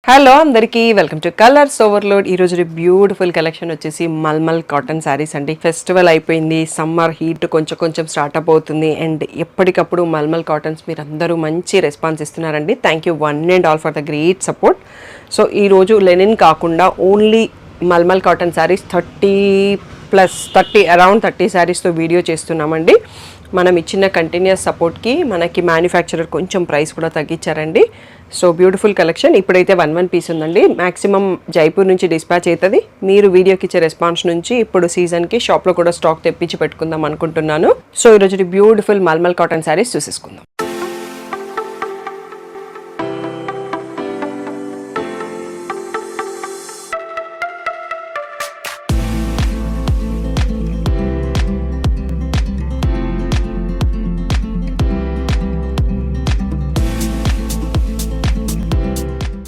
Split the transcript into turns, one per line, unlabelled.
Hello అందరికీ welcome to colours overload. ఈరోజు beautiful collection వచ్చేసి మల్మల్ కాటన్ శారీస్ అండి. ఫెస్టివల్ అయిపోయింది, సమ్మర్ హీట్ కొంచెం స్టార్ట్ అయిపోతుంది అండ్ ఎప్పటికప్పుడు మల్మల్ కాటన్స్ మీరు అందరూ మంచి రెస్పాన్స్ ఇస్తున్నారండి. Thank you one and all for the great support. So ఈరోజు లెనిన్ కాకుండా only mulmul cotton saris 30 around 30 శారీస్తో వీడియో చేస్తున్నామండి. మనం ఇచ్చిన కంటిన్యూస్ సపోర్ట్కి మనకి మ్యానుఫ్యాక్చరర్ కొంచెం ప్రైస్ కూడా తగ్గించారండి. So beautiful collection. ఇప్పుడైతే 1 పీస్ ఉందండి. మ్యాక్సిమం జైపూర్ నుంచి డిస్పాచ్ అవుతుంది. మీరు వీడియోకి ఇచ్చే రెస్పాన్స్ నుంచి ఇప్పుడు సీజన్కి షాప్లో కూడా స్టాక్ తెప్పించి పెట్టుకుందాం అనుకుంటున్నాను. సో ఈరోజు బ్యూటిఫుల్ మల్మల్ కాటన్ శారీస్ చూసేసుకుందాం.